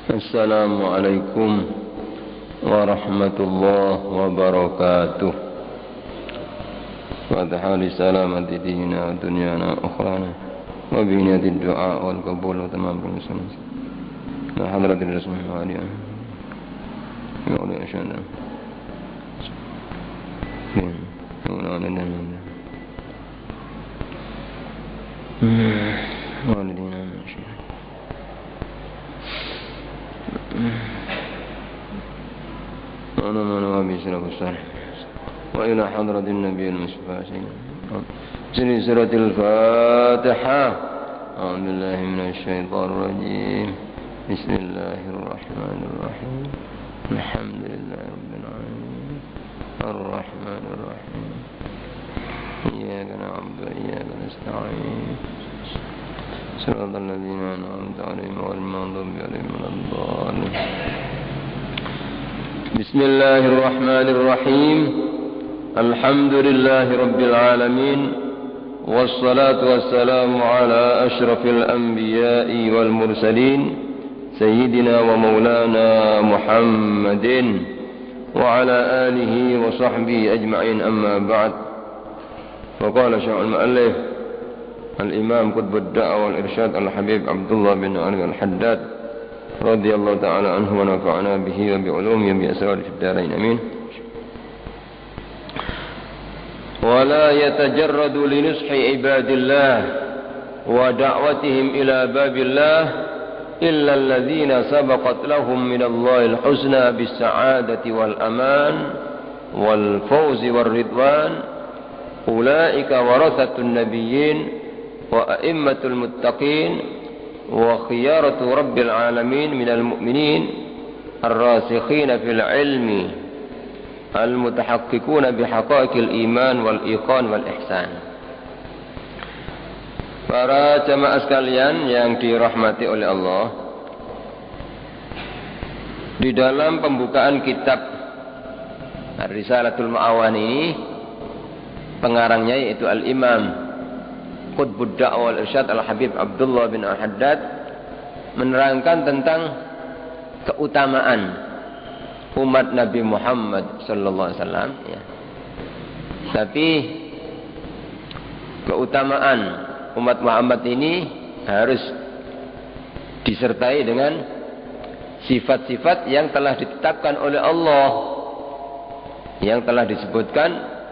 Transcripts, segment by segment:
Assalamualaikum warahmatullahi wabarakatuh. Fatihah li salamati dinina wa dunyana ukhrana wa biniyati du'a wal qabul wa tamam bil sunnah. La hadratil rasmi wa aliyah. Ya Allah insyaallah. والدينا ماشي أنا من وابي سلف الصالح وإلى حضرة النبي المصطفى سلسلة الفاتحة أعوذ بالله من الشيطان الرجيم بسم الله الرحمن الرحيم الحمد لله رب العالمين الرحمن الرحيم إياك نعبد وإياك نستعين صراط الذين أنعمت عليهم غير المغضوب عليهم ولا الضالين بسم الله الرحمن الرحيم الحمد لله رب العالمين والصلاة والسلام على أشرف الأنبياء والمرسلين سيدنا ومولانا محمد وعلى آله وصحبه أجمعين أما بعد فقال شيخ المؤلف الإمام قطب الدعوة والإرشاد الحبيب عبد الله بن علي الحداد رضي الله تعالى عنه ونفعنا به وبعلومه وبأسراره في الدارين آمين. ولا يتجرد لنصح عباد الله ودعوتهم إلى باب الله إلا الذين سبقت لهم من الله الحسنى بالسعادة والأمان والفوز والرضوان أولئك ورثة النبيين وأئمة المتقين وخيارة رب العالمين من المؤمنين الراسخين في العلم المتحققون بحقائق الإيمان والإيقان والإحسان. Para jamaah sekalian yang dirahmati oleh Allah, di dalam pembukaan kitab Risalatul Ma'awan ini, pengarangnya yaitu Al-Imam Qutbud Da'wah wal-Irsyad Al-Habib Abdullah bin Al-Haddad menerangkan tentang keutamaan umat Nabi Muhammad sallallahu alaihi wasallam ya. Tapi keutamaan umat Muhammad ini harus disertai dengan sifat-sifat yang telah ditetapkan oleh Allah, yang telah disebutkan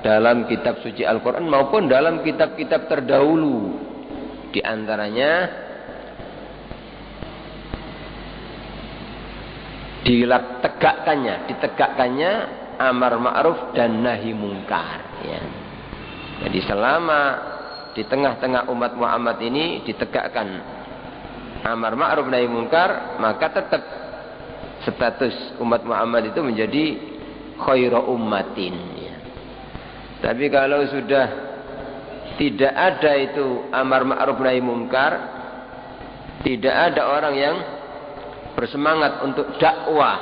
dalam kitab suci Al-Quran maupun dalam kitab-kitab terdahulu. Di antaranya ditegakkannya amar ma'ruf dan nahi mungkar ya. Jadi selama di tengah-tengah umat Muhammad ini ditegakkan amar ma'ruf nahi mungkar, maka tetap status umat Muhammad itu menjadi khairu ummatin ya. Tapi kalau sudah tidak ada itu amar ma'ruf nahi mungkar, tidak ada orang yang bersemangat untuk dakwah,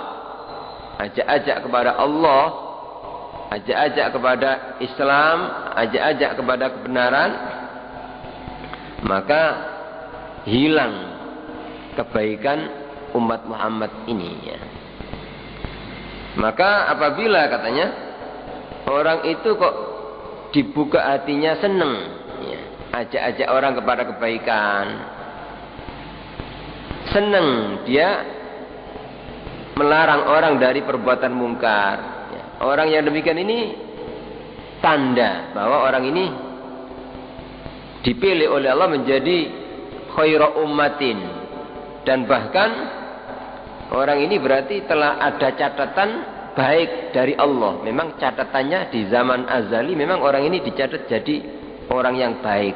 ajak-ajak kepada Allah, ajak-ajak kepada Islam, ajak-ajak kepada kebenaran, maka hilang kebaikan umat Muhammad ini ya. Maka apabila katanya orang itu kok dibuka hatinya seneng ya, ajak-ajak orang kepada kebaikan, seneng dia melarang orang dari perbuatan mungkar ya. Orang yang demikian ini tanda bahwa orang ini dipilih oleh Allah menjadi khairu ummatin, dan bahkan orang ini berarti telah ada catatan baik dari Allah. Memang catatannya di zaman azali memang orang ini dicatat jadi orang yang baik,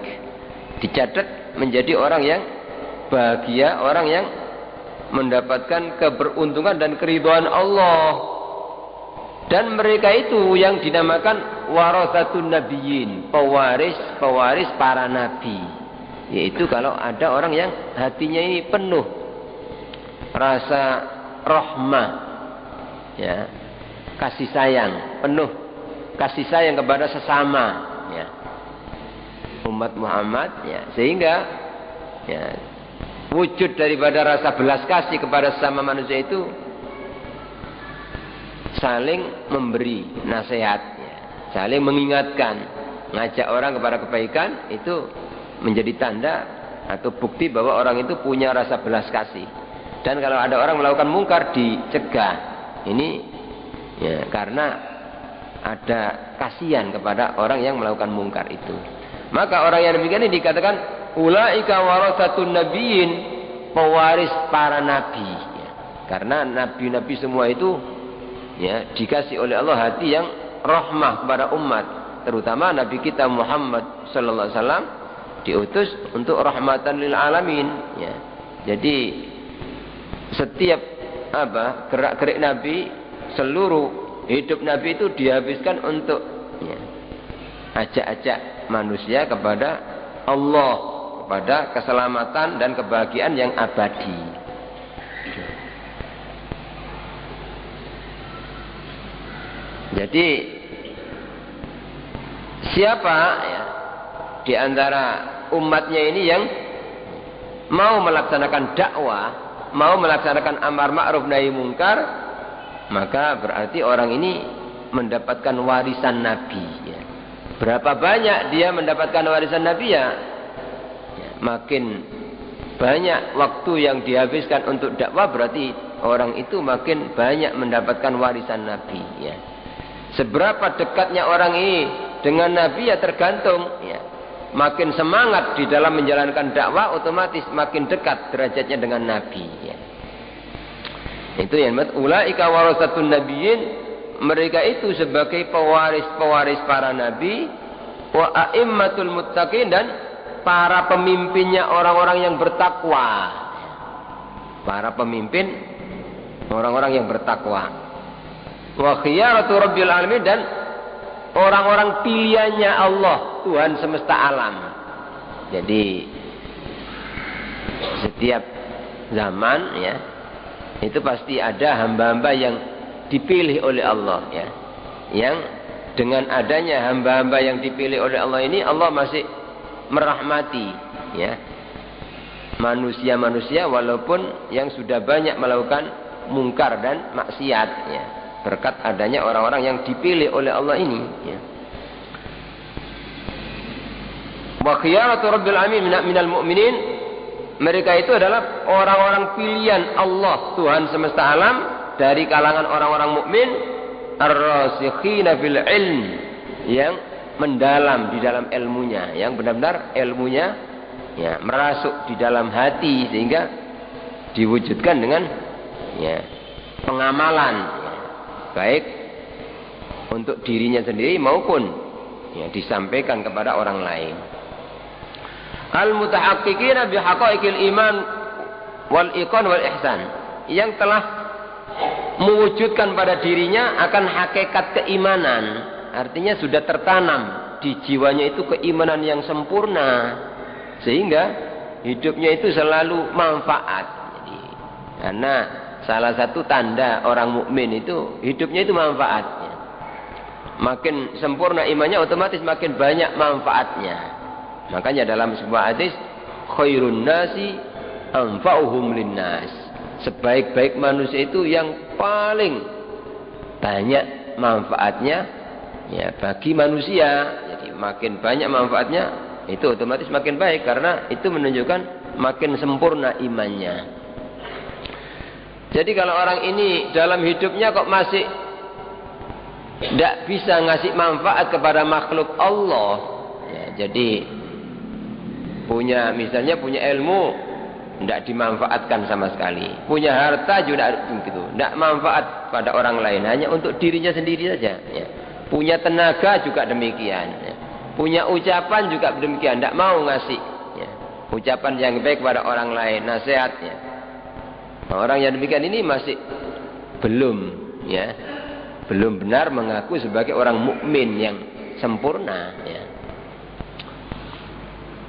dicatat menjadi orang yang bahagia, orang yang mendapatkan keberuntungan dan keridhaan Allah. Dan mereka itu yang dinamakan warathatun nabiyyin, pewaris para nabi. Yaitu kalau ada orang yang hatinya ini penuh rasa rahmah ya, kasih sayang, penuh kasih sayang kepada sesama ya, umat Muhammad ya, sehingga ya wujud daripada rasa belas kasih kepada sesama manusia itu saling memberi nasihatnya, saling mengingatkan, ngajak orang kepada kebaikan, itu menjadi tanda atau bukti bahwa orang itu punya rasa belas kasih. Dan kalau ada orang melakukan mungkar, dicegah. Ini ya, karena ada kasihan kepada orang yang melakukan mungkar itu. Maka orang yang demikian ini dikatakan ulaika warathatun nabiyyin, pewaris para nabi. Ya, karena nabi-nabi semua itu ya dikasih oleh Allah hati yang rahmah kepada umat, terutama nabi kita Muhammad sallallahu alaihi wasallam diutus untuk rahmatan lil alamin. Ya. Jadi setiap gerak-gerik nabi, seluruh hidup nabi itu dihabiskan untuk ya, ajak-ajak manusia kepada Allah, kepada keselamatan dan kebahagiaan yang abadi. Jadi siapa ya, di antara umatnya ini yang mau melaksanakan dakwah, mau melaksanakan amar ma'ruf nahi mungkar, maka berarti orang ini mendapatkan warisan Nabi. Ya. Berapa banyak dia mendapatkan warisan Nabi ya, makin banyak waktu yang dihabiskan untuk dakwah, berarti orang itu makin banyak mendapatkan warisan Nabi. Ya. Seberapa dekatnya orang ini dengan Nabi ya tergantung. Ya. Makin semangat di dalam menjalankan dakwah, otomatis makin dekat derajatnya dengan Nabi. Ya. Itu yang ulaika warathatun nabiyyin, mereka itu sebagai pewaris-pewaris para nabi, wa a'immatul muttaqin, dan para pemimpinnya orang-orang yang bertakwa. Para pemimpin orang-orang yang bertakwa. Wa khiyaratu rabbil alamin, dan orang-orang pilihannya Allah, Tuhan semesta alam. Jadi setiap zaman ya, itu pasti ada hamba-hamba yang dipilih oleh Allah ya. Yang dengan adanya hamba-hamba yang dipilih oleh Allah ini, Allah masih merahmati ya manusia-manusia walaupun yang sudah banyak melakukan mungkar dan maksiat ya. Berkat adanya orang-orang yang dipilih oleh Allah ini ya. Wa khiyaratu rabbil alamin minal mu'minin, mereka itu adalah orang-orang pilihan Allah, Tuhan semesta alam, dari kalangan orang-orang mukmin, ar-rasikhina fil ilm, yang mendalam di dalam ilmunya, yang benar-benar ilmunya ya merasuk di dalam hati sehingga diwujudkan dengan ya pengamalan ya, baik untuk dirinya sendiri maupun ya disampaikan kepada orang lain. Al-mutahaqqiqina bihaqaiqil iman wal iqan wal ihsan, yang telah mewujudkan pada dirinya akan hakikat keimanan, artinya sudah tertanam di jiwanya itu keimanan yang sempurna sehingga hidupnya itu selalu manfaat. Jadi, karena salah satu tanda orang mukmin itu hidupnya itu manfaat. Makin sempurna imannya, otomatis makin banyak manfaatnya. Makanya dalam sebuah hadis, khairun nasi anfa'uhum linnas, sebaik-baik manusia itu yang paling banyak manfaatnya ya bagi manusia. Jadi makin banyak manfaatnya, itu otomatis makin baik, karena itu menunjukkan makin sempurna imannya. Jadi kalau orang ini dalam hidupnya kok masih tidak bisa ngasih manfaat kepada makhluk Allah ya, jadi misalnya punya ilmu tidak dimanfaatkan sama sekali, punya harta juga tidak manfaat pada orang lain, hanya untuk dirinya sendiri saja ya. Punya tenaga juga demikian ya. Punya ucapan juga demikian, tidak mau ngasih ya ucapan yang baik kepada orang lain, nasihat ya. Orang yang demikian ini masih belum benar mengaku sebagai orang mukmin yang sempurna ya.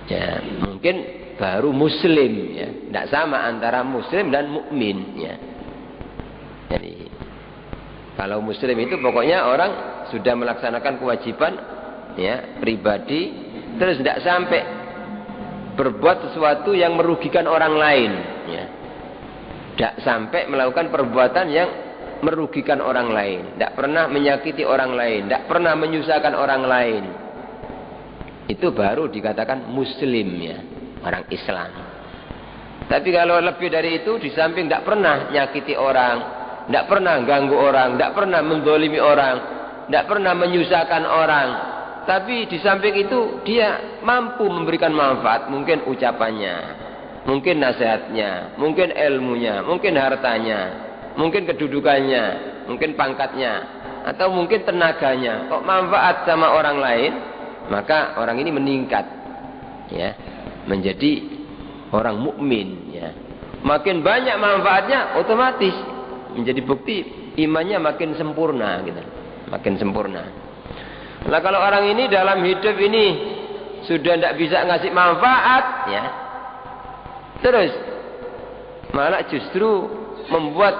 Ya, mungkin baru muslim ya, tidak sama antara muslim dan mukmin ya. Jadi kalau muslim itu pokoknya orang sudah melaksanakan kewajiban ya pribadi, terus tidak sampai berbuat sesuatu yang merugikan orang lain, ya. Tidak sampai melakukan perbuatan yang merugikan orang lain, tidak pernah menyakiti orang lain, tidak pernah menyusahkan orang lain. Itu baru dikatakan muslim, ya, orang Islam. Tapi kalau lebih dari itu, di samping tidak pernah menyakiti orang, tidak pernah ganggu orang, tidak pernah menzalimi orang, tidak pernah menyusahkan orang, tapi di samping itu dia mampu memberikan manfaat, mungkin ucapannya, mungkin nasihatnya, mungkin ilmunya, mungkin hartanya, mungkin kedudukannya, mungkin pangkatnya, atau mungkin tenaganya, kok manfaat sama orang lain, maka orang ini meningkat, ya, menjadi orang mukmin, ya. Makin banyak manfaatnya, otomatis menjadi bukti imannya makin sempurna, gitu, makin sempurna. Nah, kalau orang ini dalam hidup ini sudah tidak bisa ngasih manfaat, ya, terus malah justru membuat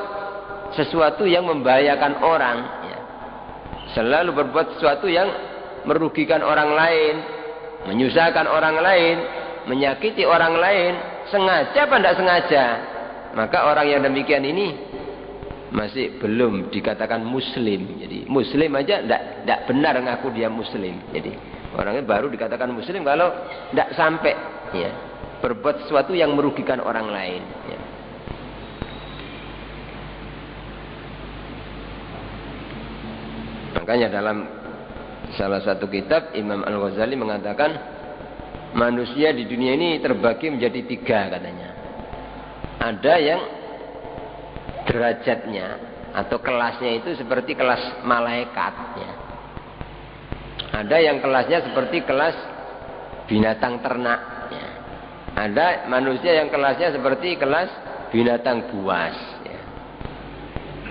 sesuatu yang membahayakan orang, ya. Selalu berbuat sesuatu yang merugikan orang lain, menyusahkan orang lain, menyakiti orang lain, sengaja apa tidak sengaja, maka orang yang demikian ini masih belum dikatakan muslim. Jadi muslim aja tidak benar ngaku dia muslim. Jadi orangnya baru dikatakan muslim kalau tidak sampai, ya, berbuat sesuatu yang merugikan orang lain, ya. Makanya dalam salah satu kitab Imam Al-Ghazali mengatakan manusia di dunia ini terbagi menjadi 3, katanya. Ada yang derajatnya atau kelasnya itu seperti kelas malaikat, ya. Ada yang kelasnya seperti kelas binatang ternak, ya. Ada manusia yang kelasnya seperti kelas binatang buas, ya.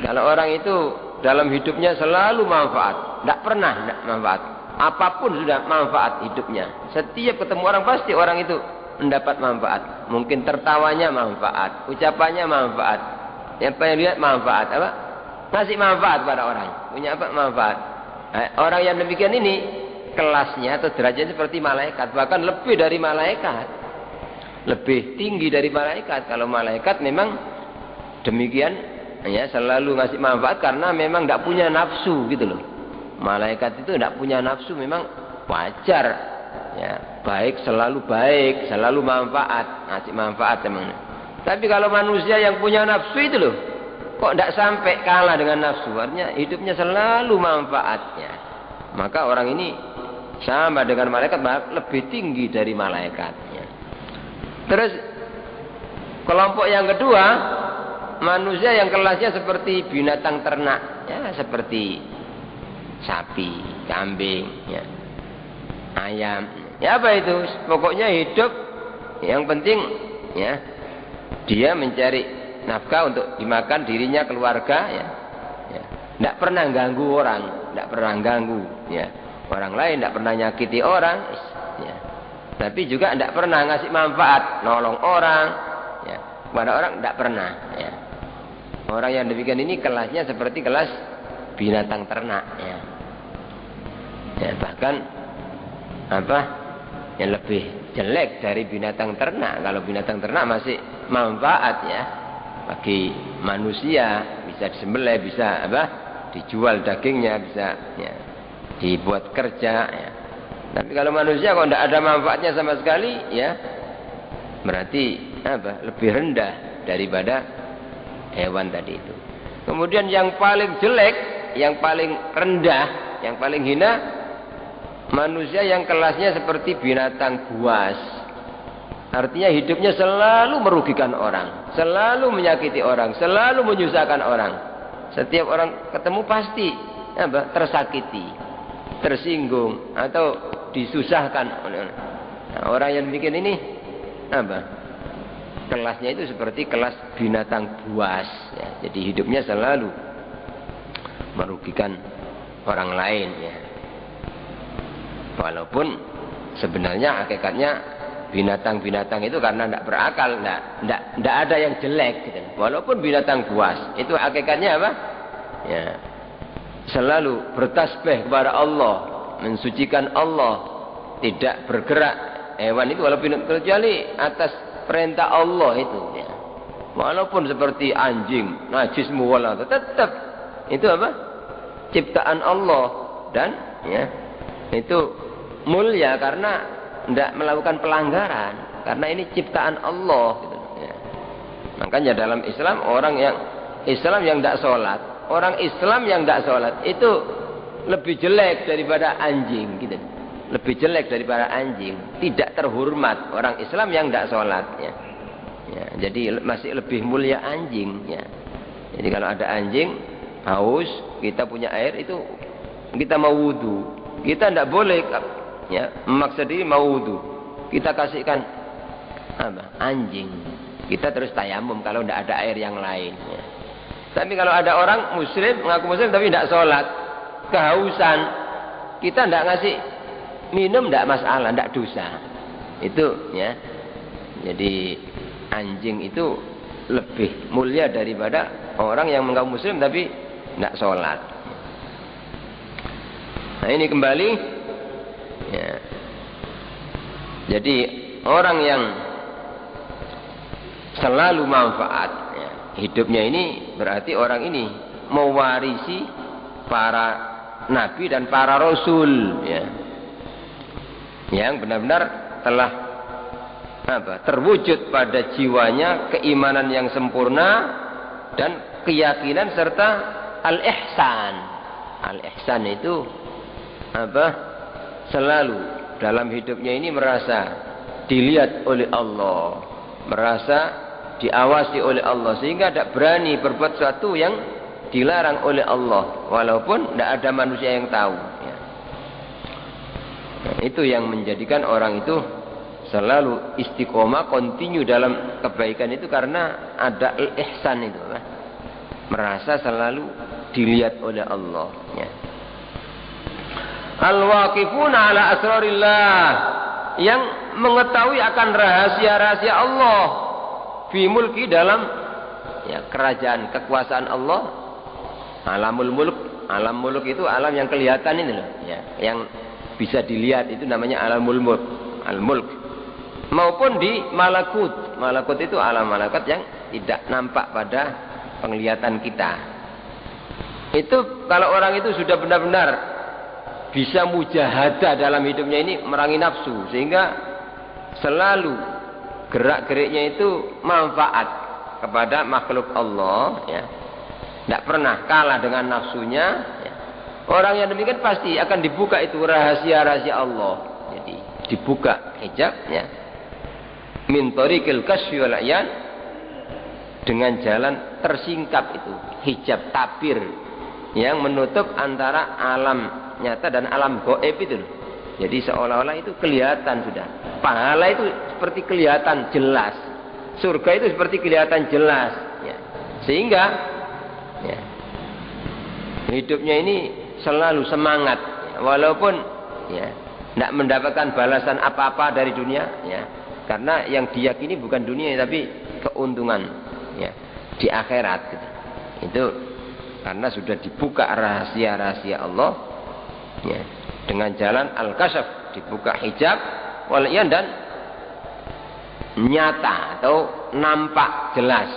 Kalau orang itu dalam hidupnya selalu manfaat, tidak pernah tidak manfaat, apapun sudah manfaat hidupnya. Setiap ketemu orang pasti orang itu mendapat manfaat. Mungkin tertawanya manfaat, ucapannya manfaat, yang pengen lihat manfaat, apa? Ngasih manfaat pada orang, punya apa? Manfaat. Orang yang demikian ini kelasnya atau derajatnya seperti malaikat, bahkan lebih dari malaikat, lebih tinggi dari malaikat. Kalau malaikat memang demikian, ya, selalu ngasih manfaat karena memang tidak punya nafsu, gitu loh. Malaikat itu tidak punya nafsu, memang wajar, ya, baik, selalu manfaat, ngasih manfaat memang. Tapi kalau manusia yang punya nafsu itu loh, kok tidak sampai kalah dengan nafsu, artinya hidupnya selalu manfaatnya, maka orang ini sama dengan malaikat, lebih tinggi dari malaikatnya. Terus kelompok yang kedua, manusia yang kelasnya seperti binatang ternak, ya, seperti sapi, kambing, ya, ayam, ya, apa itu, pokoknya hidup yang penting, ya, dia mencari nafkah untuk dimakan dirinya, keluarga, ya, ya. Tidak pernah ganggu orang, tidak pernah ganggu, ya, orang lain, tidak pernah nyakiti orang, ya. Tapi juga tidak pernah ngasih manfaat, nolong orang, ya, kepada orang tidak pernah, ya. Orang yang demikian ini kelasnya seperti kelas binatang ternak, ya. Ya, bahkan apa yang lebih jelek dari binatang ternak. Kalau binatang ternak masih manfaat, ya, bagi manusia, bisa disembelih, bisa apa, dijual dagingnya, bisa, ya, dibuat kerja, ya. Tapi kalau manusia kalau tidak ada manfaatnya sama sekali, ya, berarti apa, lebih rendah daripada hewan tadi itu. Kemudian yang paling jelek, yang paling rendah, yang paling hina, manusia yang kelasnya seperti binatang buas. Artinya hidupnya selalu merugikan orang, selalu menyakiti orang, selalu menyusahkan orang. Setiap orang ketemu pasti apa, tersakiti, tersinggung, atau disusahkan. Nah, orang yang bikin ini apa, kelasnya itu seperti kelas binatang buas, ya. Jadi hidupnya selalu merugikan orang lain, ya. Walaupun sebenarnya hakikatnya binatang-binatang itu karena tidak berakal, tidak ada yang jelek, gitu. Walaupun binatang buas itu hakikatnya apa, ya, selalu bertasbih kepada Allah, mensucikan Allah, tidak bergerak hewan itu walaupun kecuali atas perintah Allah itu ya. Walaupun seperti anjing najis muwala tetap itu apa? Ciptaan Allah dan ya itu mulia karena tidak melakukan pelanggaran karena ini ciptaan Allah gitu, ya. Makanya dalam Islam orang yang tidak sholat, orang Islam yang tidak sholat itu lebih jelek daripada anjing gitu. Lebih jelek daripada anjing, tidak terhormat orang Islam yang tidak sholat ya. Ya, jadi masih lebih mulia anjing ya. Jadi kalau ada anjing haus, kita punya air itu kita mau wudu, kita tidak boleh ya memaksa diri mau wudu. Kita kasihkan apa? Anjing. Kita terus tayamum kalau tidak ada air yang lain ya. Tapi kalau ada orang muslim mengaku muslim tapi tidak sholat, kehausan, kita tidak ngasih minum tidak masalah, tidak dosa. Itu ya. Jadi anjing itu lebih mulia daripada orang yang mengaku muslim tapi tidak sholat. Nah ini kembali ya. Jadi orang yang selalu manfaat ya, hidupnya ini berarti orang ini mewarisi para nabi dan para rasul ya, yang benar-benar telah terwujud pada jiwanya keimanan yang sempurna dan keyakinan serta al-ihsan. Al-ihsan itu selalu dalam hidupnya ini merasa dilihat oleh Allah, merasa diawasi oleh Allah sehingga tidak berani berbuat sesuatu yang dilarang oleh Allah walaupun tidak ada manusia yang tahu ya. Nah, itu yang menjadikan orang itu selalu istiqomah, continue dalam kebaikan itu karena ada ihsan itu, merasa selalu dilihat oleh Allah ya. Al-waqifuna ala asrarillah, yang mengetahui akan rahasia-rahasia Allah fi mulki, dalam ya kerajaan kekuasaan Allah. Alamul mulk, alam mulk itu alam yang kelihatan ini loh ya, yang bisa dilihat itu namanya alamul mulk, al-mulk. Maupun di malakut, malakut itu alam malaikat yang tidak nampak pada penglihatan kita. Itu kalau orang itu sudah benar-benar bisa mujahadah dalam hidupnya ini, merangi nafsu sehingga selalu gerak-geriknya itu manfaat kepada makhluk Allah ya. Tidak pernah kalah dengan nafsunya ya. Orang yang demikian pasti akan dibuka itu rahasia-rahasia Allah. Jadi dibuka hijab ya, min tariqil kasfi wal ayan, dengan jalan tersingkap itu hijab tabir yang menutup antara alam nyata dan alam gaib itu. Jadi seolah-olah itu kelihatan sudah. Pahala itu seperti kelihatan jelas. Surga itu seperti kelihatan jelas ya. Sehingga ya, hidupnya ini selalu semangat ya, walaupun ya tidak mendapatkan balasan apa-apa dari dunia ya, karena yang diyakini bukan dunia tapi keuntungan ya di akhirat gitu. Itu karena sudah dibuka rahasia-rahasia Allah ya, dengan jalan al-kasyaf, dibuka hijab walian dan nyata atau nampak jelas.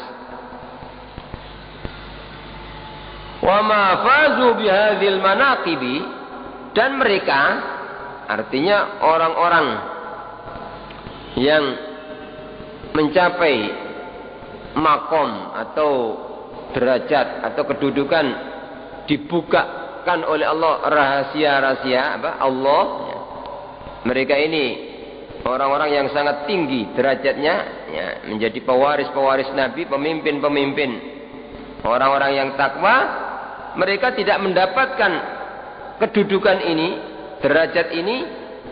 Wa ma fazu bihadzal manaqibi, dan mereka artinya orang-orang yang mencapai makom atau derajat atau kedudukan dibukakan oleh Allah rahasia-rahasia Allah ya. Mereka ini orang-orang yang sangat tinggi derajatnya ya, menjadi pewaris-pewaris Nabi, pemimpin-pemimpin, orang-orang yang takwa. Mereka tidak mendapatkan kedudukan ini, derajat ini,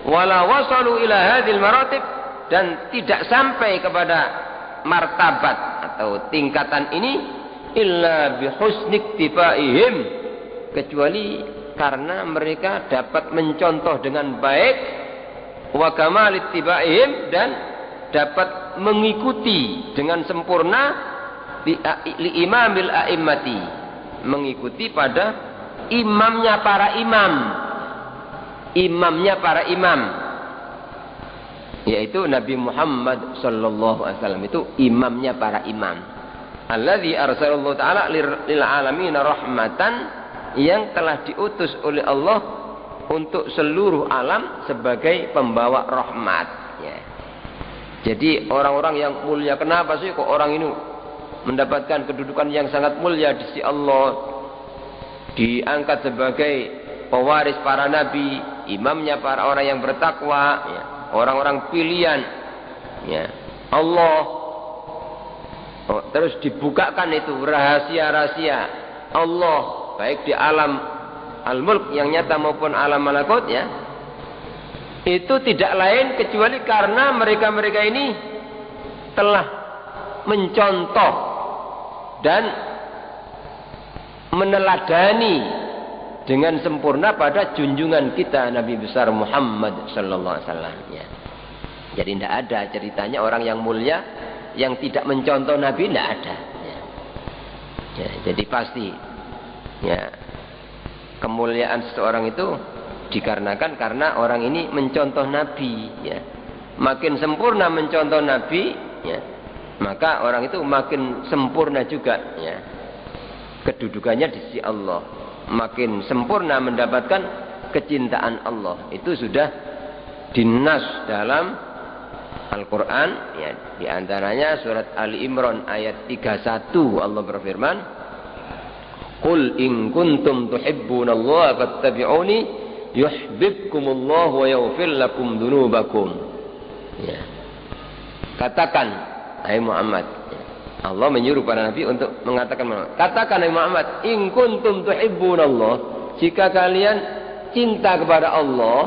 wala wasalu ila hadhil maratib, dan tidak sampai kepada martabat atau tingkatan ini illa bihusni iktifaihim, kecuali karena mereka dapat mencontoh dengan baik wa kamal ittibaihim, dan dapat mengikuti dengan sempurna li imamil a'immati, mengikuti pada imamnya para imam, imamnya para imam. yaitu Nabi Muhammad sallallahu alaihi wasallam itu imamnya para imam. Alladzi arsalallahu taala lil alamin rahmatan, yang telah diutus oleh Allah untuk seluruh alam sebagai pembawa rahmat. Ya. Jadi orang-orang yang mulia, kenapa sih kok orang ini mendapatkan kedudukan yang sangat mulia di sisi Allah, diangkat sebagai pewaris para nabi, imamnya para orang yang bertakwa, ya, orang-orang pilihan, ya, Allah. Terus dibukakan itu rahasia-rahasia Allah, baik di alam al-mulk yang nyata maupun alam malakut, ya. Itu tidak lain kecuali karena mereka-mereka ini telah mencontoh dan meneladani dengan sempurna pada junjungan kita Nabi besar Muhammad sallallahu alaihi wasallam, ya. Jadi tidak ada ceritanya orang yang mulia yang tidak mencontoh Nabi, tidak ada, ya. Ya, jadi pasti, ya, kemuliaan seseorang itu dikarenakan karena orang ini mencontoh Nabi, ya. Makin sempurna mencontoh Nabi, ya, maka orang itu makin sempurna juga, ya, kedudukannya di sisi Allah, makin sempurna mendapatkan kecintaan Allah. Itu sudah dinas dalam Al-Quran, ya, di antaranya surat Ali Imran ayat 31 Allah berfirman, "Qul in kuntum tuhibbunallaha fattabi'uni yuhibbukumullahu wa yaghfir lakum dzunubakum." Ya. Katakan, hai Muhammad, Allah menyuruh para nabi untuk mengatakan, katakan hai Muhammad, in kuntum tuhibbunallah, jika kalian cinta kepada Allah,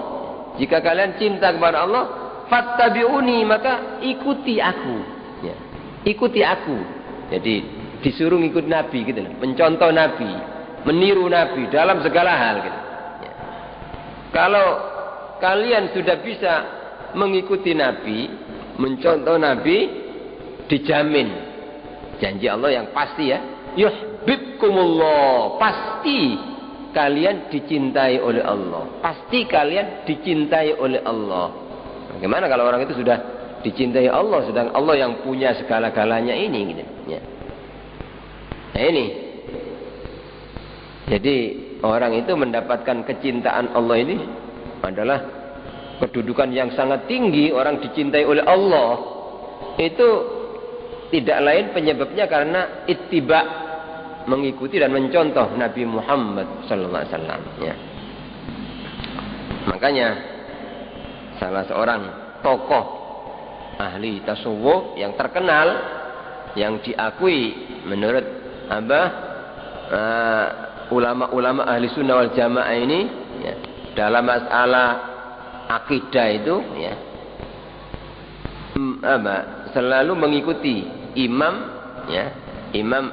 jika kalian cinta kepada Allah, fattabi'uni, maka ikuti aku, ya. Ikuti aku. Jadi disuruh ngikut Nabi gitu loh, mencontoh Nabi, meniru Nabi dalam segala hal gitu. Ya. Kalau kalian sudah bisa mengikuti Nabi, mencontoh Nabi, dijamin janji Allah yang pasti, ya, yuhibbukumullah, pasti kalian dicintai oleh Allah, pasti kalian dicintai oleh Allah. Bagaimana kalau orang itu sudah dicintai Allah, sedang Allah yang punya segala-galanya ini, gitu, ya. Nah ini, jadi orang itu mendapatkan kecintaan Allah ini adalah kedudukan yang sangat tinggi. Orang dicintai oleh Allah itu tidak lain penyebabnya karena ittiba, mengikuti dan mencontoh Nabi Muhammad sallallahu alaihi wasallam, ya. Makanya salah seorang tokoh ahli tasawuf yang terkenal, yang diakui menurut ulama-ulama ahli sunnah wal jamaah ini, ya, dalam masalah akidah itu, ya, selalu mengikuti imam, ya, Imam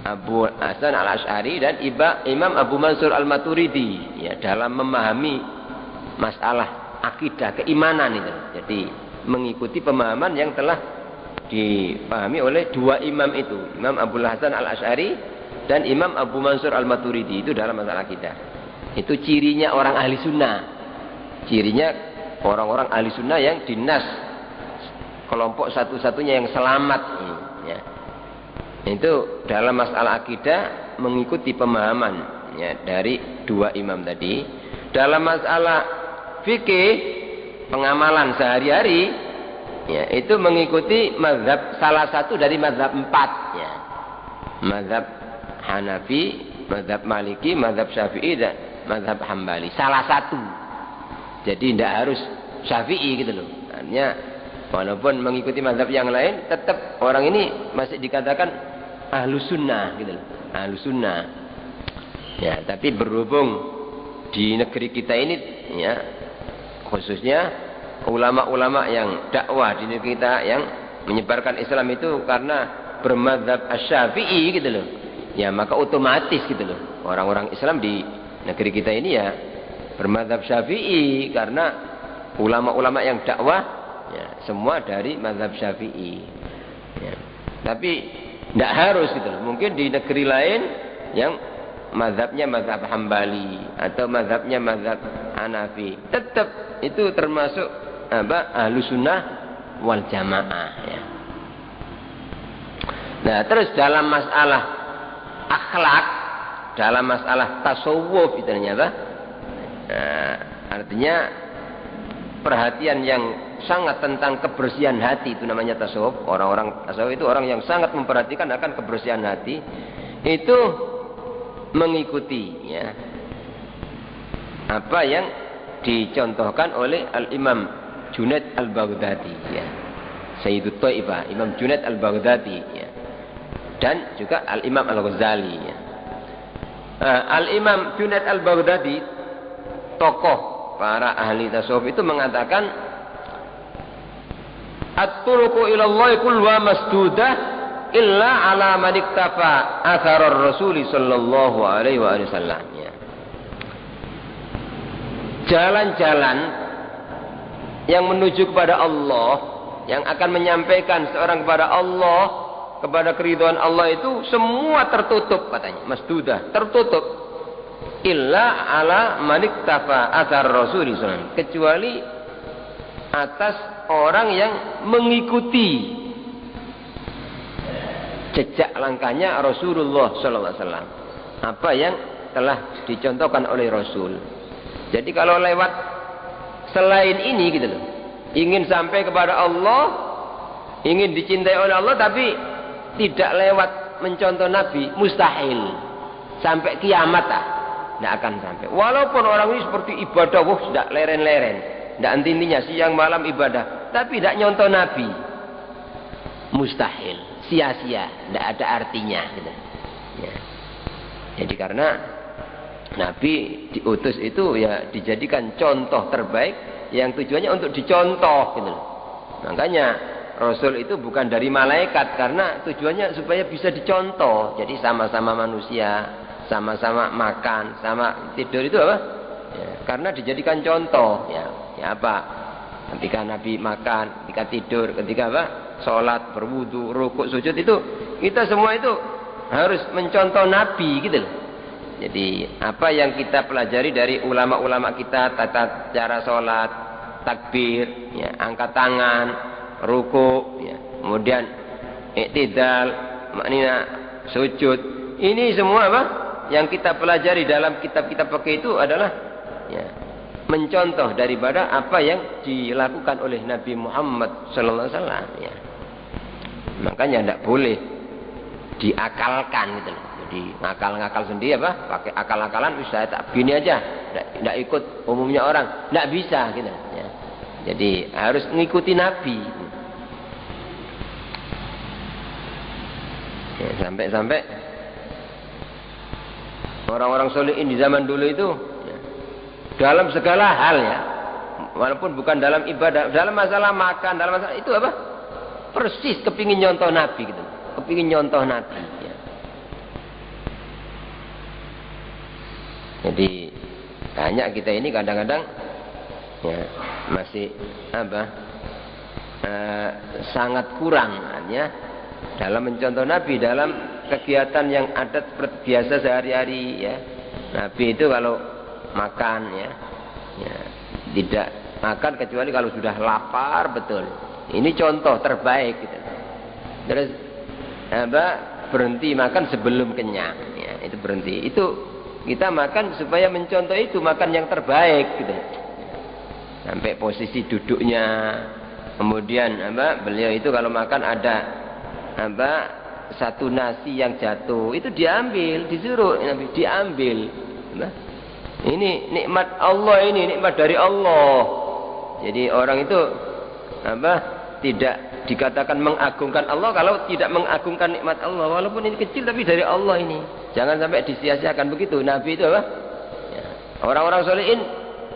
Abu Hasan al-Asy'ari dan Imam Abu Mansur al-Maturidi, ya, dalam memahami masalah akidah, keimanan itu. Jadi mengikuti pemahaman yang telah dipahami oleh dua imam itu, Imam Abu Hasan al-Asy'ari dan Imam Abu Mansur al-Maturidi, itu dalam masalah akidah. Itu cirinya orang ahli sunnah, cirinya orang-orang ahli sunnah yang dinas kelompok satu-satunya yang selamat, ya. Itu dalam masalah akidah mengikuti pemahaman, ya, dari dua imam tadi. Dalam masalah fikih, pengamalan sehari-hari, ya, itu mengikuti mazhab, salah satu dari mazhab 4, ya. Mazhab Hanafi, mazhab Maliki, mazhab Syafi'i dan mazhab Hambali, salah satu. Jadi tidak harus Syafi'i gitu loh. Artinya walaupun mengikuti mazhab yang lain, tetap orang ini masih dikatakan ahlus sunnah gitu loh, ahlus sunnah. Ya, tapi berhubung di negeri kita ini, ya, khususnya ulama-ulama yang dakwah di negeri kita yang menyebarkan Islam itu karena bermadzhab Asy-Syafi'i gitu loh, ya, maka otomatis gitu loh orang-orang Islam di negeri kita ini ya bermadzhab Syafi'i, karena ulama-ulama yang dakwah, ya, semua dari mazhab Syafi'i, ya. Tapi tidak harus gitu loh. Mungkin di negeri lain yang mazhabnya mazhab Hambali atau mazhabnya mazhab Hanafi, tetap itu termasuk ahlu sunnah wal jamaah ya. Nah terus dalam masalah akhlak, dalam masalah tasawuf itu ternyata artinya perhatian yang sangat tentang kebersihan hati, itu namanya tasawuf. Orang-orang tasawuf itu orang yang sangat memperhatikan akan kebersihan hati, itu mengikuti ya apa yang dicontohkan oleh Al-Imam Junaid Al-Baghdadi ya. Sayyidut Taifah Imam Junaid Al-Baghdadi ya. Dan juga Al-Imam Al-Ghazali ya. Al-Imam Junaid Al-Baghdadi, tokoh para ahli tasawuf, itu mengatakan at-turuqu ila Allah kulluha masdudah illa ala man iktafa atharar Rasul sallallahu alaihi wasallam ya. Jalan-jalan yang menuju kepada Allah, yang akan menyampaikan seorang kepada Allah, kepada keridhaan Allah, itu semua tertutup katanya, masdudah, tertutup. Illa ala man iktafa athar Rasul sallallahu alaihi wasallam, kecuali atas orang yang mengikuti jejak langkahnya Rasulullah sallallahu alaihi wasallam, apa yang telah dicontohkan oleh Rasul. Jadi kalau lewat selain ini gitu loh, ingin sampai kepada Allah, ingin dicintai oleh Allah, tapi tidak lewat mencontoh Nabi, mustahil. Sampai kiamat tidak akan sampai. Walaupun orang ini seperti ibadah, tidak leren-leren, tidak intinya siang malam ibadah, tapi tidak nyontoh Nabi, mustahil, sia-sia, tidak ada artinya gitu. Ya. Jadi karena Nabi diutus itu ya dijadikan contoh terbaik yang tujuannya untuk dicontoh gitu. Makanya Rasul itu bukan dari malaikat, karena tujuannya supaya bisa dicontoh. Jadi sama-sama manusia, sama-sama makan, sama tidur itu apa? Ya, karena dijadikan contoh ya. Ya apa? Ketika Nabi makan, ketika tidur, ketika apa? Sholat, berwudu, rukuk, sujud, itu kita semua itu harus mencontoh Nabi gitu loh. Jadi apa yang kita pelajari dari ulama-ulama kita, tata cara sholat, takbir, ya, angkat tangan, ruku, ya, kemudian i'tidal, maknanya sujud, ini semua apa yang kita pelajari dalam kitab-kitab fikih itu adalah ya, mencontoh daripada apa yang dilakukan oleh Nabi Muhammad sallallahu alaihi wasallam ya. Makanya tidak boleh diakalkan gitu loh. Jadi ngakal-ngakal sendiri apa? Pakai akal-akalan, saya tak begini aja, tidak ikut umumnya orang, tidak bisa gitu ya. Jadi harus mengikuti Nabi. Ya, sampai-sampai orang-orang solihin di zaman dulu itu ya, dalam segala hal ya, walaupun bukan dalam ibadah, dalam masalah makan, dalam masalah itu apa? Persis kepingin nyontoh Nabi gitu, kepingin nyontoh Nabi. Ya. Jadi banyak kita ini kadang-kadang ya masih apa? Sangat kurang ya dalam mencontoh Nabi dalam kegiatan yang adat seperti biasa sehari-hari ya. Nabi itu kalau makan ya tidak makan kecuali kalau sudah lapar betul. Ini contoh terbaik gitu. Terus apa? Berhenti makan sebelum kenyang ya, itu berhenti. Itu kita makan supaya mencontoh itu, makan yang terbaik gitu. Sampai posisi duduknya, kemudian apa? Beliau itu kalau makan ada apa? Satu nasi yang jatuh, itu diambil, disuruh Nabi diambil. Nah, ini nikmat Allah, ini nikmat dari Allah. Jadi orang itu apa? Tidak dikatakan mengagungkan Allah kalau tidak mengagungkan nikmat Allah, walaupun ini kecil tapi dari Allah ini. Jangan sampai disia-siakan begitu. Nabi itu apa? Ya. Orang-orang sholihin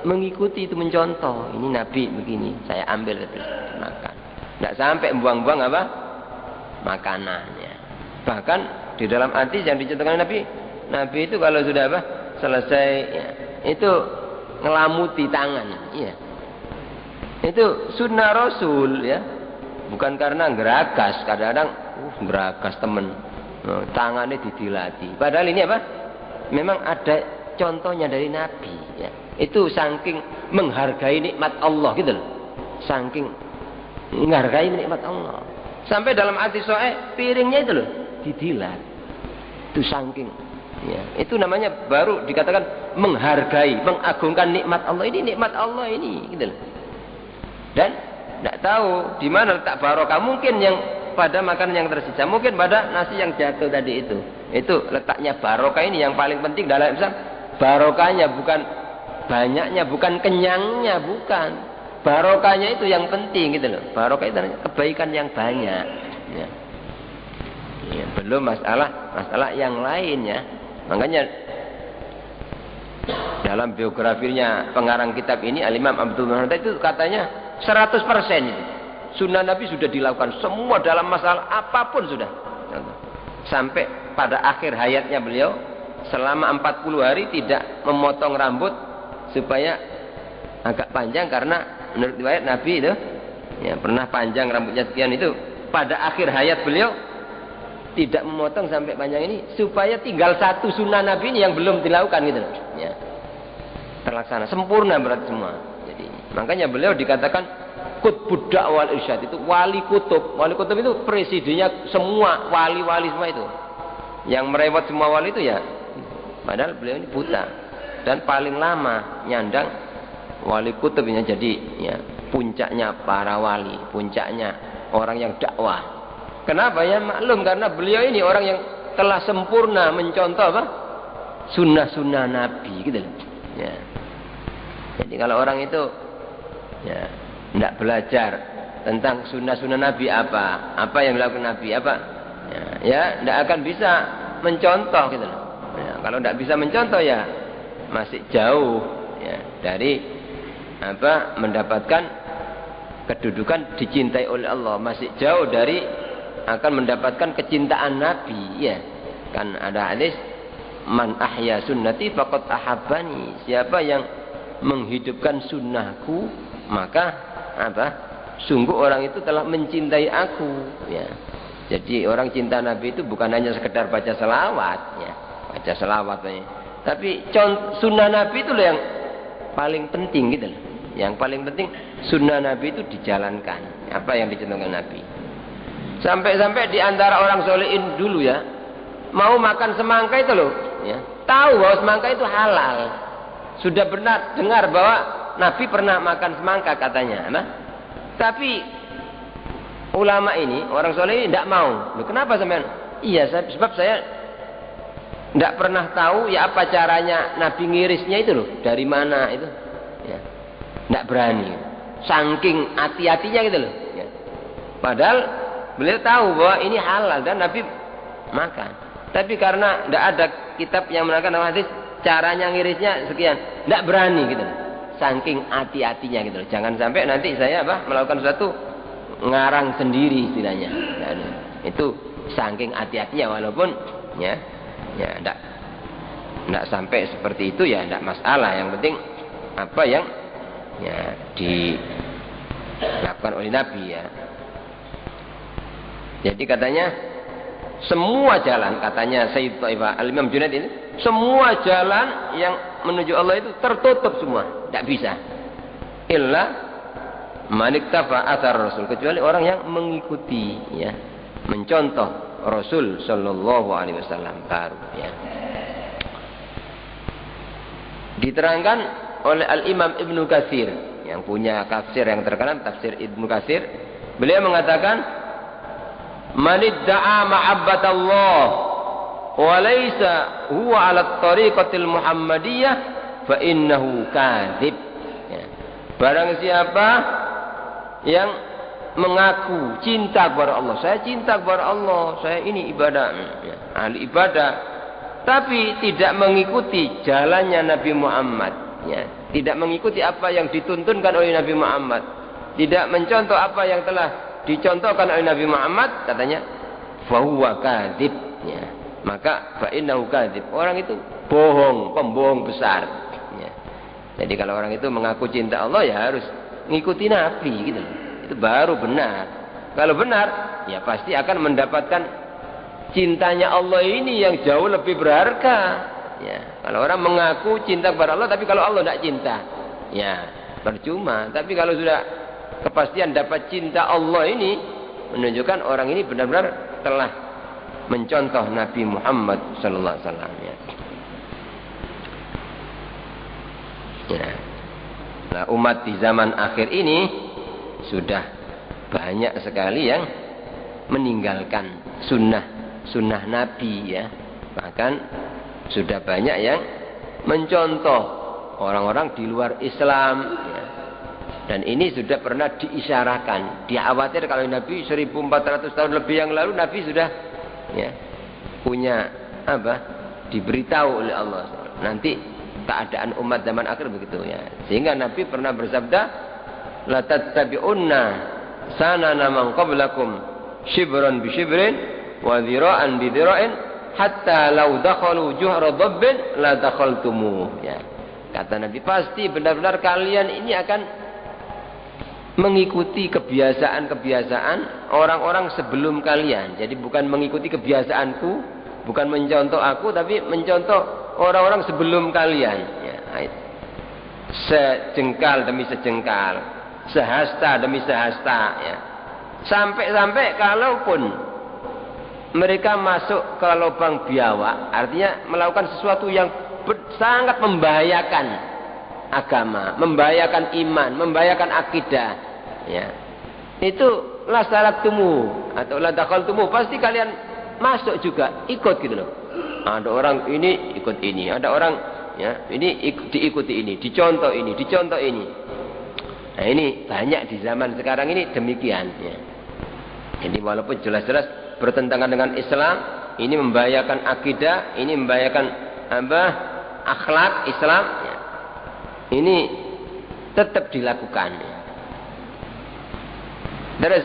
mengikuti itu, mencontoh. Ini Nabi begini, saya ambil terus makan. Tidak sampai buang-buang apa? Makanannya. Bahkan di dalam hadis yang dicontohkan Nabi itu kalau sudah apa? Selesai ya, itu ngelamuti tangan. Iya. Itu sunnah Rasul ya. Bukan karena geragas, kadang-kadang geragas temen. Tangannya didilati. Padahal ini apa? Memang ada contohnya dari Nabi ya. Itu saking menghargai nikmat Allah gitu loh. saking menghargai nikmat Allah. Sampai dalam hadis sahih piringnya itu loh didilat. Itu saking ya, itu namanya baru dikatakan menghargai, mengagungkan nikmat Allah. Ini nikmat Allah ini gitu loh. Dan tidak tahu di mana letak barokah, mungkin yang pada makanan yang tersisa, mungkin pada nasi yang jatuh tadi itu letaknya barokah ini yang paling penting dalam Islam. Barokahnya bukan banyaknya, bukan kenyangnya, bukan. Barokahnya itu yang penting gitu loh. Barokah itu kebaikan yang banyak ya. Ya, belum masalah yang lainnya. Makanya dalam biografinya pengarang kitab ini Al-Imam Abdul Muhammad itu katanya 100% itu sunnah Nabi sudah dilakukan semua dalam masalah apapun sudah. Sampai pada akhir hayatnya beliau selama 40 hari tidak memotong rambut supaya agak panjang, karena menurut riwayat Nabi itu ya pernah panjang rambutnya sekian, itu pada akhir hayat beliau tidak memotong sampai panjang ini supaya tinggal satu sunnah Nabi ini yang belum dilakukan gitu ya. Terlaksana sempurna berarti semua. Jadi makanya beliau dikatakan qutbud da'wal irsyad, itu wali kutub. Wali kutub itu presidennya semua wali-wali semua itu. Yang merewat semua wali itu ya. Padahal beliau ini buta dan paling lama nyandang wali kutubnya, jadi ya puncaknya para wali, puncaknya orang yang dakwah. Kenapa ya? Maklum karena beliau ini orang yang telah sempurna mencontoh apa? Sunnah-sunnah Nabi gitu. Ya. Jadi kalau orang itu ya tidak belajar tentang sunnah-sunnah Nabi apa yang dilakukan Nabi apa, ya tidak akan bisa mencontoh gitu loh. Ya, kalau tidak bisa mencontoh ya masih jauh ya dari apa mendapatkan kedudukan dicintai oleh Allah, masih jauh dari akan mendapatkan kecintaan Nabi ya. Kan ada hadis man ahya sunnati faqad ahabbani, siapa yang menghidupkan sunnahku maka apa sungguh orang itu telah mencintai aku ya. Jadi orang cinta Nabi itu bukan hanya sekedar baca selawat ya, baca selawat ya. Tapi sunnah Nabi itu loh yang paling penting gitu loh. Yang paling penting sunnah Nabi itu dijalankan, apa yang dicontohkan Nabi. Sampai-sampai di antara orang solehin dulu ya, mau makan semangka itu loh ya, tahu bahwa semangka itu halal. Sudah benar dengar bahwa Nabi pernah makan semangka katanya, nah, tapi ulama ini orang soleh ini tidak mau. Loh, kenapa sampean? Iya, sebab saya tidak pernah tahu ya apa caranya Nabi ngirisnya itu loh, dari mana itu ya, tidak berani, saking hati-hatinya gitu loh ya. Padahal beliau tahu bahwa ini halal dan Nabi makan, tapi karena tidak ada kitab yang menerangkan hadis caranya ngirisnya sekian, tidak berani gitu, saking hati-hatinya gitu loh. Jangan sampai nanti saya melakukan sesuatu ngarang sendiri istilahnya. Dan itu saking hati-hatinya, walaupun ya tidak sampai seperti itu ya tidak masalah. Yang penting apa yang ya dilakukan oleh Nabi ya. Jadi katanya semua jalan, katanya Sayyid Taifah Al-Imam Junaid ini, semua jalan yang menuju Allah itu tertutup semua, tidak bisa. Illa maniktafa athar Rasul, kecuali orang yang mengikuti ya, mencontoh Rasul sallallahu alaihi wasallam baru ya. Diterangkan oleh Al-Imam Ibnu Katsir yang punya tafsir yang terkenal, tafsir Ibnu Katsir, beliau mengatakan man idda'a ma'abbatallah wa laysa huwa 'ala tariqatil muhammadiyah fa innahu kadzib ya. Barang siapa yang mengaku cinta kepada Allah, saya cinta kepada Allah, saya ini ibadah ya, ahli ibadah, tapi tidak mengikuti jalannya Nabi Muhammad ya, tidak mengikuti apa yang dituntunkan oleh Nabi Muhammad, tidak mencontoh apa yang telah dicontohkan oleh Nabi Muhammad, katanya fahuwa kadzib ya, maka fa innahu kadzib, orang itu bohong, pembohong besar ya. Jadi kalau orang itu mengaku cinta Allah ya harus ngikuti Nabi gitu, itu baru benar. Kalau benar ya pasti akan mendapatkan cintanya Allah ini yang jauh lebih berharga ya. Kalau orang mengaku cinta kepada Allah tapi kalau Allah tidak cinta ya percuma. Tapi kalau sudah kepastian dapat cinta Allah ini menunjukkan orang ini benar-benar telah mencontoh Nabi Muhammad sallallahu alaihi wasallam ya. Ya. Nah, umat di zaman akhir ini sudah banyak sekali yang meninggalkan sunnah Nabi ya. Bahkan sudah banyak yang mencontoh orang-orang di luar Islam ya. Dan ini sudah pernah diisyarakan. Dikhawatir kalau Nabi 1400 tahun lebih yang lalu Nabi sudah ya, punya apa? Diberitahu oleh Allah. Nanti keadaan umat zaman akhir begitu ya. Sehingga Nabi pernah bersabda, la tattabi'unna sanana man qablakum shibran bi shibrin wa dhira'an bi dhira'in hatta law dakhalu juhra dabbin la dakhaltumuh ya. Kata Nabi, pasti benar-benar kalian ini akan mengikuti kebiasaan-kebiasaan orang-orang sebelum kalian. Jadi bukan mengikuti kebiasaanku, bukan mencontoh aku, tapi mencontoh orang-orang sebelum kalian ya. Sejengkal demi sejengkal, sehasta demi sehasta ya. Sampai-sampai kalaupun mereka masuk ke lubang biawak, artinya melakukan sesuatu yang sangat membahayakan agama, membahayakan iman, membahayakan akidah ya. Itu la salaktumu atau la dakhaltumu, pasti kalian masuk juga, ikut gitu loh. Ada orang ini ikut ini, ada orang ya ini diikuti ini, dicontoh ini, dicontoh ini. Nah, ini banyak di zaman sekarang ini demikian ya. Jadi walaupun jelas-jelas bertentangan dengan Islam, ini membahayakan akidah, ini membahayakan apa? Akhlak Islam ya. Ini tetap dilakukan. Terus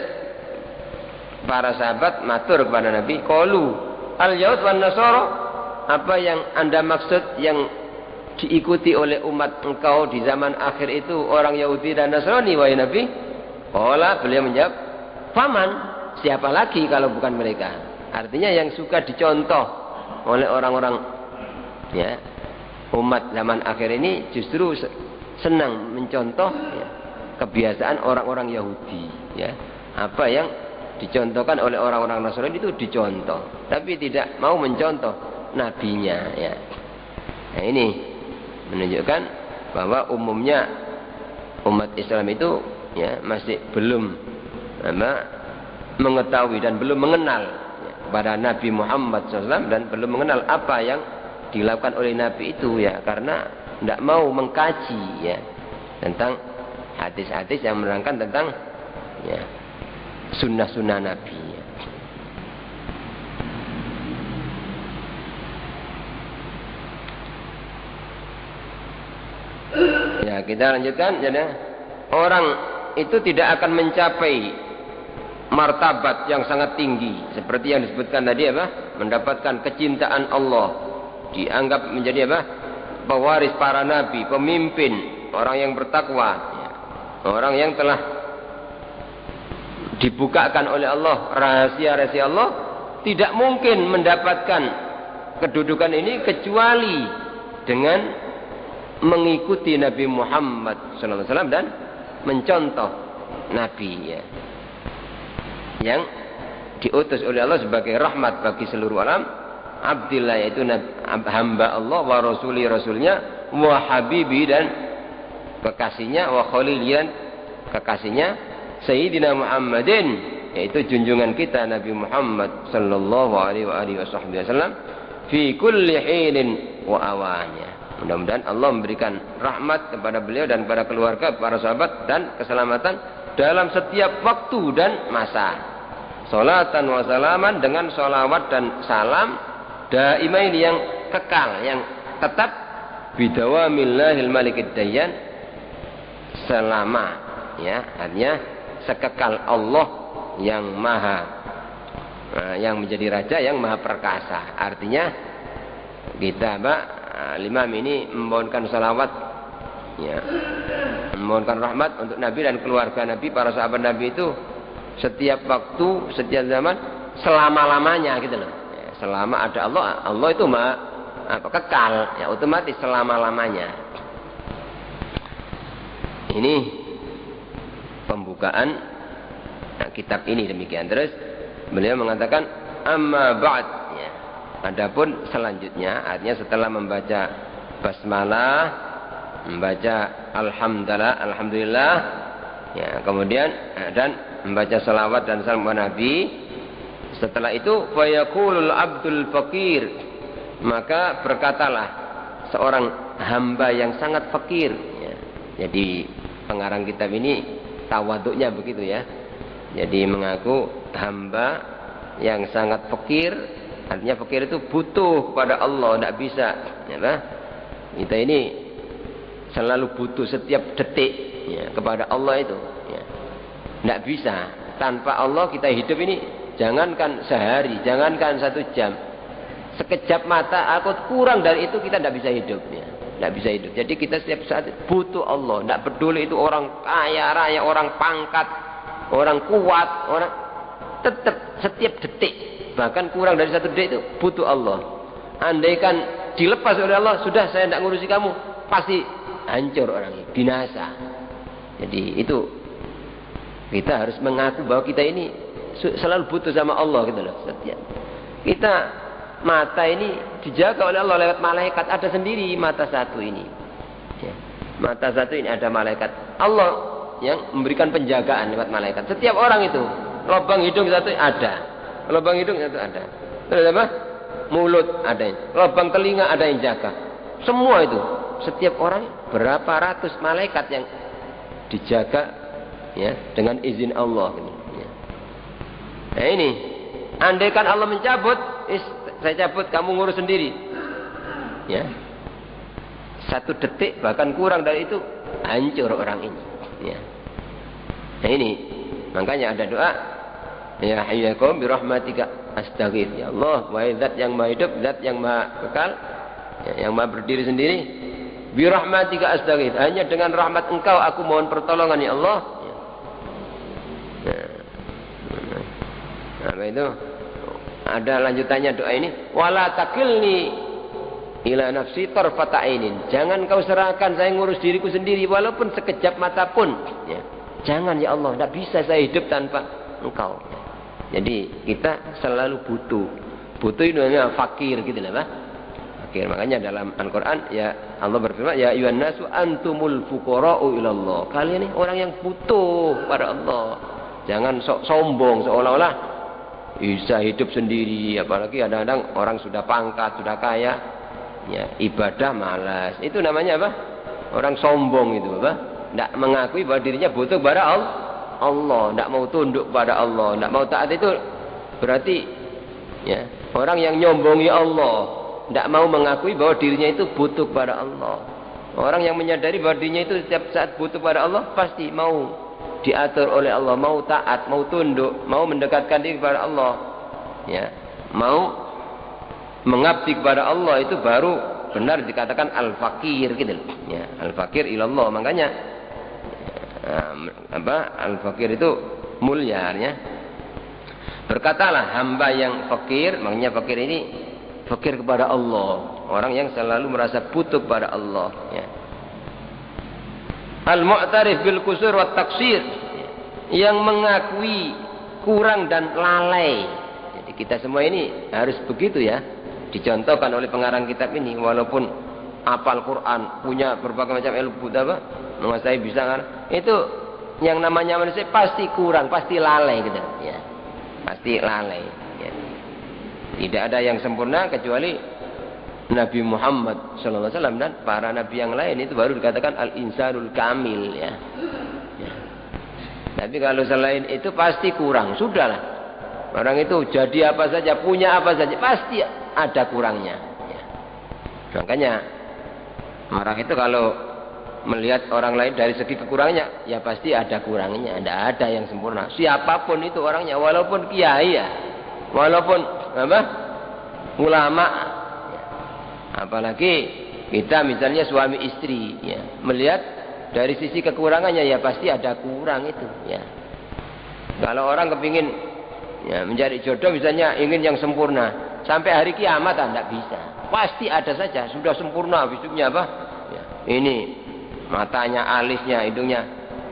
para sahabat matur kepada Nabi, qalu al-yahud wan nasara, apa yang Anda maksud yang diikuti oleh umat engkau di zaman akhir itu orang Yahudi dan Nasrani wahai Nabi? Qala, beliau menjawab, faman, siapa lagi kalau bukan mereka? Artinya yang suka dicontoh oleh orang-orang ya, umat zaman akhir ini justru senang mencontoh ya, kebiasaan orang-orang Yahudi ya. Apa yang dicontohkan oleh orang-orang Nasrani itu dicontoh, tapi tidak mau mencontoh nabinya ya. Nah, ini menunjukkan bahwa umumnya umat Islam itu ya masih belum mengetahui dan belum mengenal ya, pada Nabi Muhammad SAW, dan belum mengenal apa yang dilakukan oleh Nabi itu ya, karena tidak mau mengkaji ya tentang hadis-hadis yang menerangkan tentang ya sunnah-sunnah Nabi ya. Ya, kita lanjutkan. Jadi orang itu tidak akan mencapai martabat yang sangat tinggi seperti yang disebutkan tadi apa? Mendapatkan kecintaan Allah, dianggap menjadi apa? Pewaris para nabi, pemimpin, orang yang bertakwa ya. Orang yang telah dibukakan oleh Allah rahasia-rahasia Allah, tidak mungkin mendapatkan kedudukan ini kecuali dengan mengikuti Nabi Muhammad SAW dan mencontoh Nabi ya, yang diutus oleh Allah sebagai rahmat bagi seluruh alam. Abdillah, yaitu hamba Allah, wa rasuli, rasulnya, wa habibi, dan kekasihnya, wa khalili, dan kekasihnya, Sayyidina Muhammadin, yaitu junjungan kita Nabi Muhammad sallallahu alaihi wasallam, fi kulli hinin wa awanya. Mudah-mudahan Allah memberikan rahmat kepada beliau dan kepada keluarga, para sahabat, dan keselamatan dalam setiap waktu dan masa. Salatan wa salaman, dengan salawat dan salam daimain, yang kekal, yang tetap, bidawamillahil malikid dayyan, selama ya, artinya sekekal Allah yang maha yang menjadi raja, yang maha perkasa. Artinya kita Imam ini memohonkan salawat ya, memohonkan rahmat untuk Nabi dan keluarga Nabi, para sahabat Nabi itu setiap waktu, setiap zaman, selama-lamanya gitu loh. Selama ada Allah, Allah itu kekal ya, otomatis selama-lamanya. Ini pembukaan kitab ini demikian. Terus beliau mengatakan amma ba'd, ya. Adapun selanjutnya, artinya setelah membaca basmalah, membaca alhamdulillah, ya, kemudian dan membaca salawat dan salam kepada Nabi. Setelah itu fayaqulul abdul fakir, maka berkatalah seorang hamba yang sangat fakir, ya. Jadi pengarang kitab ini tawaduknya begitu, ya. Jadi mengaku hamba yang sangat fakir, artinya fakir itu butuh kepada Allah, tidak bisa, ya, kita ini selalu butuh setiap detik, ya, kepada Allah itu, ya. Tidak bisa tanpa Allah kita hidup ini. Jangankan sehari, jangankan 1 jam, sekejap mata aku kurang dari itu kita tidak bisa hidup, ya. Tidak bisa hidup. Jadi kita setiap saat butuh Allah. Tidak peduli itu orang kaya raya, orang pangkat, orang kuat, orang, tetap setiap detik, bahkan kurang dari 1 detik itu butuh Allah. Andaikan dilepas oleh Allah, sudah saya tidak ngurusi kamu, pasti hancur orang ini, binasa. Jadi itu kita harus mengaku bahwa kita ini selalu butuh sama Allah gitu loh. Setiap kita mata ini dijaga oleh Allah lewat malaikat, ada sendiri mata satu ini, ya. Mata satu ini ada malaikat Allah yang memberikan penjagaan lewat malaikat. Setiap orang itu lubang hidung satu ada, lubang hidung satu ada. Terus apa? Mulut ada, lubang telinga ada yang jaga. Semua itu setiap orang berapa ratus malaikat yang dijaga, ya, dengan izin Allah ini. Nah ini, andaikan Allah mencabut, saya cabut, kamu ngurus sendiri, ya. 1 detik bahkan kurang dari itu hancur orang ini, ya. Nah ini, makanya ada doa, ya hayyakum birahmatika astaghith, ya Allah, wahai zat yang maha hidup, zat yang maha kekal, ya, yang maha berdiri sendiri, birahmatika astaghith, hanya dengan rahmat engkau aku mohon pertolongan, ya Allah, ya. Apa itu? Ada lanjutannya doa ini. Wala takilni ila nafsi tarfata ainin. Jangan kau serahkan saya ngurus diriku sendiri walaupun sekejap mata pun. Ya. Jangan ya Allah, tidak bisa saya hidup tanpa engkau. Jadi kita selalu butuh. Butuh itu namanya fakir gitu lah, Pak. Fakir. Makanya dalam Al-Qur'an ya Allah berfirman, ya ayyuhan nasu antumul fuqara'u ilallah. Kalian ini orang yang butuh pada Allah. Jangan sombong seolah-olah bisa hidup sendiri, apalagi kadang-kadang orang sudah pangkat, sudah kaya, ya, ibadah malas. Itu namanya apa? Orang sombong itu, apa? Tidak mengakui bahwa dirinya butuh kepada Allah, tidak mau tunduk kepada Allah, tidak mau taat, itu berarti, ya, orang yang nyombongi Allah, tidak mau mengakui bahwa dirinya itu butuh kepada Allah. Orang yang menyadari bahwa dirinya itu setiap saat butuh kepada Allah, pasti mau diatur oleh Allah, mau taat, mau tunduk, mau mendekatkan diri kepada Allah, ya, mau mengabdi kepada Allah, itu baru benar dikatakan al-fakir gitu, ya, al-fakir ilallah. Makanya al-fakir itu mulia, ya. Berkatalah hamba yang fakir, makanya fakir ini fakir kepada Allah, orang yang selalu merasa butuh kepada Allah, ya. Al-mu'tarif bil kusur wa taksir, yang mengakui kurang dan lalai. Jadi kita semua ini harus begitu, ya. Dicontohkan oleh pengarang kitab ini, walaupun hafal Quran, punya berbagai macam ilmu, menguasai bisa kan, itu yang namanya manusia pasti kurang, pasti lalai gitu, ya. Pasti lalai, ya. Tidak ada yang sempurna kecuali Nabi Muhammad SAW dan para nabi yang lain, itu baru dikatakan al-insanul kamil, ya. Ya. Tapi kalau selain itu pasti kurang, sudahlah. Orang itu jadi apa saja, punya apa saja, pasti ada kurangnya, ya. Makanya orang itu kalau melihat orang lain dari segi kekurangannya, ya pasti ada kurangnya, tidak ada yang sempurna. Siapapun itu orangnya, walaupun kiai, ya, walaupun apa, ulama. Apalagi kita misalnya suami istri, ya, melihat dari sisi kekurangannya, ya pasti ada kurang itu, ya. Kalau orang kepingin, ya, mencari jodoh misalnya, ingin yang sempurna sampai hari kiamat, tidak bisa. Pasti ada saja sudah sempurna hidupnya, apa, ya, ini matanya, alisnya, hidungnya,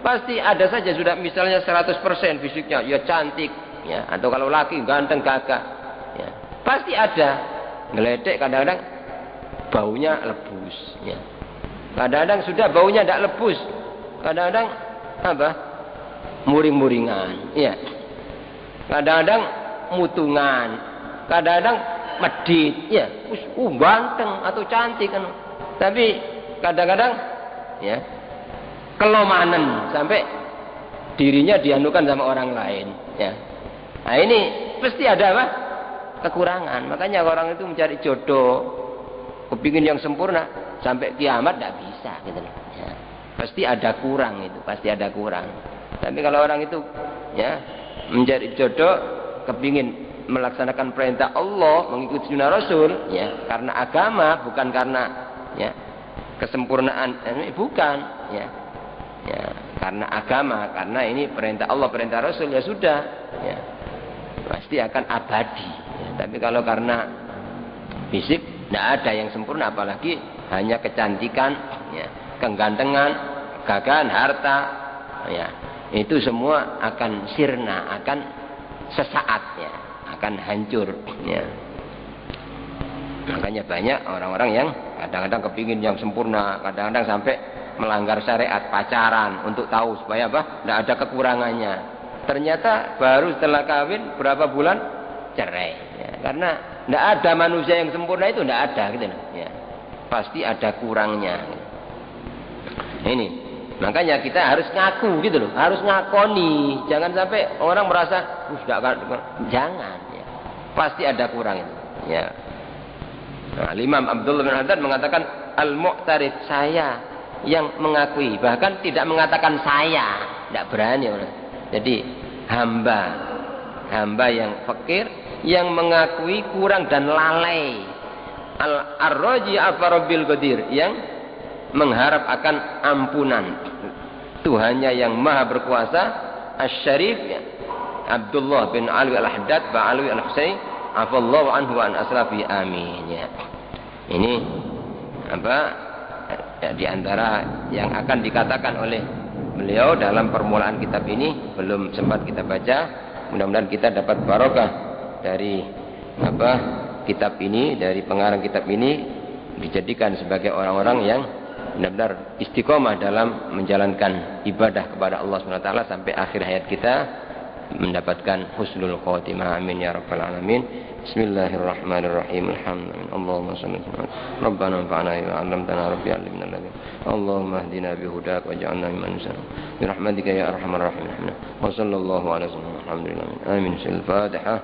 Pasti ada saja sudah misalnya 100% fisiknya, ya cantik, ya, atau kalau laki ganteng gagah, ya. Pasti ada. Ngeledek kadang-kadang baunya lebus, ya. Kadang-kadang sudah baunya tidak lebus, kadang-kadang apa? Muring-muringan, ya. Kadang-kadang mutungan, kadang-kadang medit, ya, ganteng atau cantik kan. Tapi kadang-kadang ya kelomanen sampai dirinya dianukan sama orang lain, ya. Nah ini pasti ada apa? Kekurangan. Makanya orang itu mencari jodoh, kepingin yang sempurna sampai kiamat tidak bisa, gitu loh. Ya. Pasti ada kurang itu, pasti ada kurang. Tapi kalau orang itu ya mencari jodoh, kepingin melaksanakan perintah Allah, mengikuti sunnah Rasul, ya, karena agama, bukan karena ya kesempurnaan, bukan, ya, ya, karena agama, karena ini perintah Allah, perintah Rasul, ya sudah, ya, pasti akan abadi. Ya. Tapi kalau karena fisik, tidak ada yang sempurna, apalagi hanya kecantikan, ya, kegantengan, gagahan, harta, ya, itu semua akan sirna, akan sesaat, ya, akan hancur, ya. Makanya banyak orang-orang yang kadang-kadang kepingin yang sempurna, kadang-kadang sampai melanggar syariat, pacaran untuk tahu supaya apa? Tidak ada kekurangannya. Ternyata baru setelah kawin berapa bulan cerai, ya. Karena tidak ada manusia yang sempurna, itu tidak ada, gitu, ya. Pasti ada kurangnya. Ini makanya kita harus ngaku, gitu loh, harus ngakoni, jangan sampai orang merasa jangan, ya. Pasti ada kurang itu, ya. Nah, Imam Abdullah bin Haddad mengatakan al-mu'tarif, saya yang mengakui, bahkan tidak mengatakan saya, tidak berani orang. Jadi hamba yang fakir, yang mengakui kurang dan lalai, ar-raji afarobil qadir, yang mengharap akan ampunan Tuhannya yang maha berkuasa, asy-syarif, ya, Abdullah bin Ali al-Haddad Ba'alwi al-Husain afallahu anhu wa an aslafi, amin, ya. Ini apa ya, di antara yang akan dikatakan oleh beliau dalam permulaan kitab ini, belum sempat kita baca. Mudah-mudahan kita dapat barokah dari apa kitab ini, dari pengarang kitab ini, dijadikan sebagai orang-orang yang benar-benar istiqomah dalam menjalankan ibadah kepada Allah SWT sampai akhir hayat kita, mendapatkan husnul khotimah, amin ya rabbal alamin. Bismillahirrahmanirrahim. Alhamdulillah. Allahumma shalli ala Rabbana anfa'na bima 'allamtana rabbi 'allimna alladhi. Allahumma hdina bihudak waj'alna mimman yusalluna bi rahmatika ya arhamar rahimin. Wa sallallahu ala sayyidina Muhammadin. Amin. Al-Fatihah.